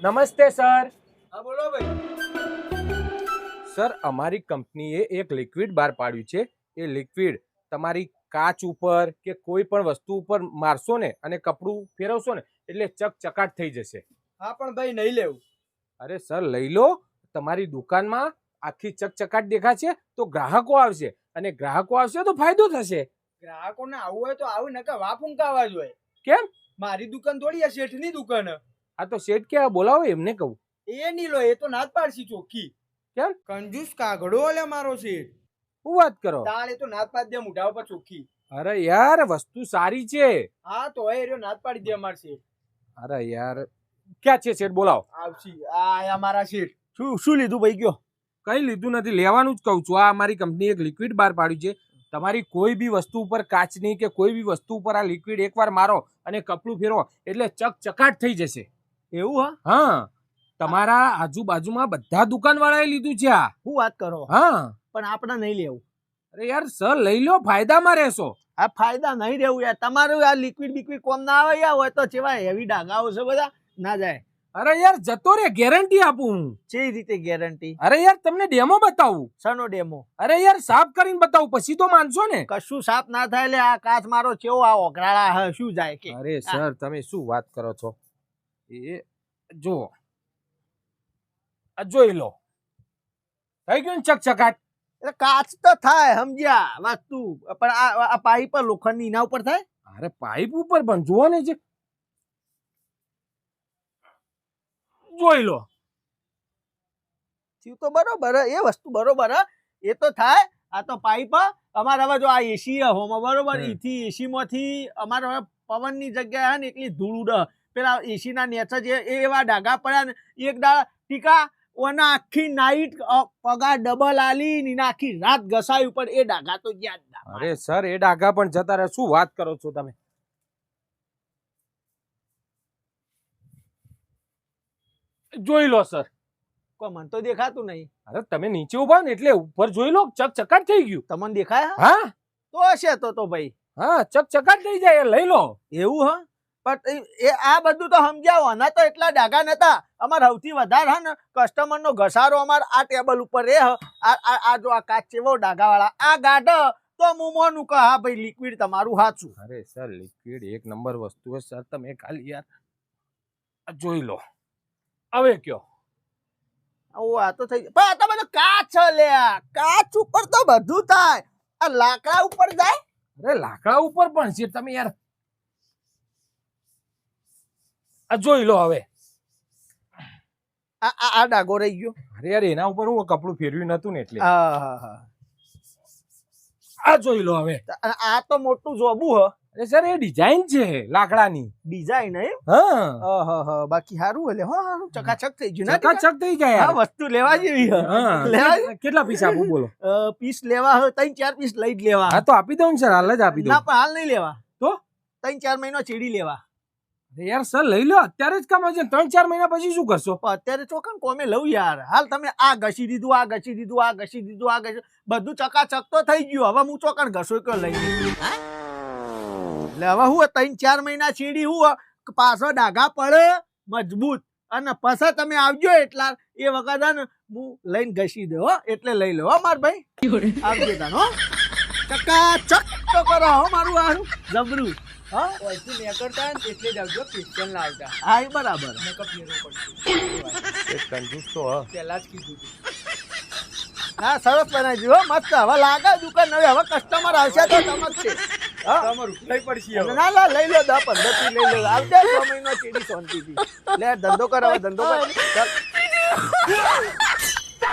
નમસ્તે સર. હા બોલો ભાઈ. સર અમારી કંપનીએ એક લિક્વિડ બહાર પાડ્યું છે. એ લિક્વિડ તમારી કાચ ઉપર કે કોઈ પણ વસ્તુ ઉપર મારશો ને અને કપડું ફેરવશો ને એટલે ચકચકાટ થઈ જશે. હા પણ ભાઈ નહીં લેવું. અરે સર લઈ લો. તમારી દુકાનમાં આખી ચકચકાટ દેખાશે તો ગ્રાહકો આવશે અને ગ્રાહકો આવશે તો ફાયદો થશે. ગ્રાહકોને આવું હોય તો આવું નકર વાપુંકાવા જોઈએ. કેમ? મારી દુકાન થોડી આ શેઠની દુકાન. આ તો શેઠ કે બોલાવો એમને કહું. એ નહીં લો, એ તો ના જ પાડશી ચોખ્ખી. કેમ? કંજૂસ કાગડો ઓલે મારો શેઠ. શું વાત કરો? તાળ એ તો ના જ પાડી દે મોઢા ઉપર ચોખ્ખી. અરે યાર વસ્તુ સારી છે. હા તો એ રહ્યો ના જ પાડી દે અમાર શેઠ. અરે યાર ક્યાં છે શેઠ? બોલાવો. આવશી આ આયા મારા શેઠ. શું લીધું ભાઈ કયો? કઈ લીધું નથી, લેવાનું જ કહું છું. આ અમારી કંપની એક લિક્વિડ બહાર પાડ્યું છે. તમારી કોઈ બી વસ્તુ ઉપર કાચની કે કોઈ બી વસ્તુ ઉપર આ લિક્વિડ એકવાર મારો અને કપડું ફેરવો એટલે ચકચકાટ થઈ જશે. એવું? હા, તમારા આજુબાજુમાં બધા દુકાન વાળાએ લીધું છે આ. શું વાત કરો? હા પણ આપણે નહીં લેવું. અરે યાર સર લઈ લો, ફાયદામાં રહેશો. આ ફાયદા નહીં રહેવું યાર. તમારું આ લિક્વિડ બિક્વિડ કોમ ના આવે યાર, હોય તો જેવા હેવી ડાઘાઓ છે બધા ના જાય. અરે યાર જતો રે, ગેરંટી આપું હું. જે રીતે ગેરંટી? અરે યાર તમને ડેમો બતાવું. સનો ડેમો? અરે યાર સાફ કરીને બતાવું પછી તો માનશો ને. કશું સાફ ના થાય લે. આ કાચ મારો ચેવો આ ઓગરાળા હ શું જાય કે? અરે સર તમે શું વાત કરો છો? એ જો આ જોઈ લો, થઈ ગયું ને ચકચકાટ. એટલે કાચ તો થાય સમજ્યા વાસ્તુ, પણ આ પાઇપ લોખંડની એના ઉપર થાય. અરે પાઇપ ઉપર પણ જુઓ ને, જે જોઈ લો. થયું તો બરોબર, એ વસ્તુ બરોબર એ તો થાય. આ તો પાઇપ અમારે હવે જો આ એસી હોમાં બરોબર, એથી એસી માંથી અમારે હવે પવનની જગ્યાએ હે ને એટલી ધૂળ ઉડે. પેલા એસી ના નેચર જે એવા ડાઘા પડ્યા ને એક દાડા ટીકા ઓના આખી નાઈટ પગાર ડબલ આલી ને આખી રાત ઘસાઈ ઉપર એ ડાઘા તો જ્યાં. અરે સર એ ડાઘા પણ જતા રહે. શું વાત કરો છો તમે? જોઈ લો સર. કોઈ મન તો દેખાતું નહીં. અરે તમે નીચે ઉભા ને એટલે ઉપર જોઈ લો, ચકચકાટ થઈ ગયું. તમને દેખાય? હા તો હશે તો ભાઈ. હા ચકચકાટ થઈ જાય, લઈ લો. એવું? હા પણ એ આ બધું તો સમજાવો. આના તો એટલા ડાઘા નતા. અમાર સૌથી વધારે હે ને કસ્ટમર નો ઘસારો અમાર આ ટેબલ ઉપર રે. આ જો આ કાચ ચેવો ડાઘા વાળા આ ગાઢ તો મુમોનું કહા હા ભાઈ લિક્વિડ તમારું સાચું. અરે સર લિક્વિડ એક નંબર વસ્તુ છે સર. તમે ખાલી યાર જોઈ લો. હવે કયો? આ તો થઈ પણ આ તો બધું કાચ લે. કાચ ઉપર તો બધું થાય. આ લાકડા ઉપર જાય? અરે લાકડા ઉપર પણ છે. તમે યાર આ જોઈ લો. હવે આ ડાઘો રહી ગયો. અરે યાર એના ઉપર હું કપડું ફેરવ્યું નતું ને એટલે. હા આ જોઈ લો. હવે આ તો મોટું જોબું હ. અરે સર એ ડિઝાઇન છે લાકડાની. ડિઝાઇન એમ? હા બાકી સારું એટલે હારું ચકાચક થઈ ગયું ને. ચકાચક થઈ જાય. આ વસ્તુ લેવા જેવી હ. કેટલા પીસ આપું બોલો? પીસ લેવા હોય 3-4 પીસ લઈ જ લેવા. હા તો આપી દઉં સર, હાલ જ આપી દઉં. ના પણ હાલ નહીં લેવા. તો 3-4 મહિનો ચીડી લેવા. યાર સર લઈ લો, અત્યારે જ કામ આવશે. 3-4 મહિના પછી શું કરશો? અત્યારે ચોકન કોમે લઉં યાર. હાલ તમે આ ઘસી દીધું, આ ઘસી દીધું, આ ઘસી દીધું, આ ઘસી બધું ચકાચક તો થઈ ગયું. હવે હું ચોકન ઘસો કે લઈ એટલે હવે હું 3-4 મહિના ચીડી હું પાછો ડાઘા પડે મજબૂત અને પછી તમે આવજો એટલા એ વખત ને હું લઈને ઘસી દો. એટલે લઈ લો માર ભાઈ. આવજો તાન હો. ચકાચક તો કરો હો મારું હારું જબરું. હા ઓયથી નીકળતા ને એટલે જ આવજો. પિસ્ટન લાવતા. હા એ બરાબર. મેકઅપ ફેરવો પડશે. એક કંજૂસ તો હ. પહેલા જ કીધું ના સરસ બનાવી હો મસ્ત. હવે લાગે દુકાન નવી. હવે કસ્ટમર આવશે તો ચમકશે. તમારું લઈ પડશે. ના ના લઈ લો 10-15 લઈ લો. આવજે 6 મહિનો ચીડી શાંતિથી. લે ધંધો કર, હવે ધંધો કર.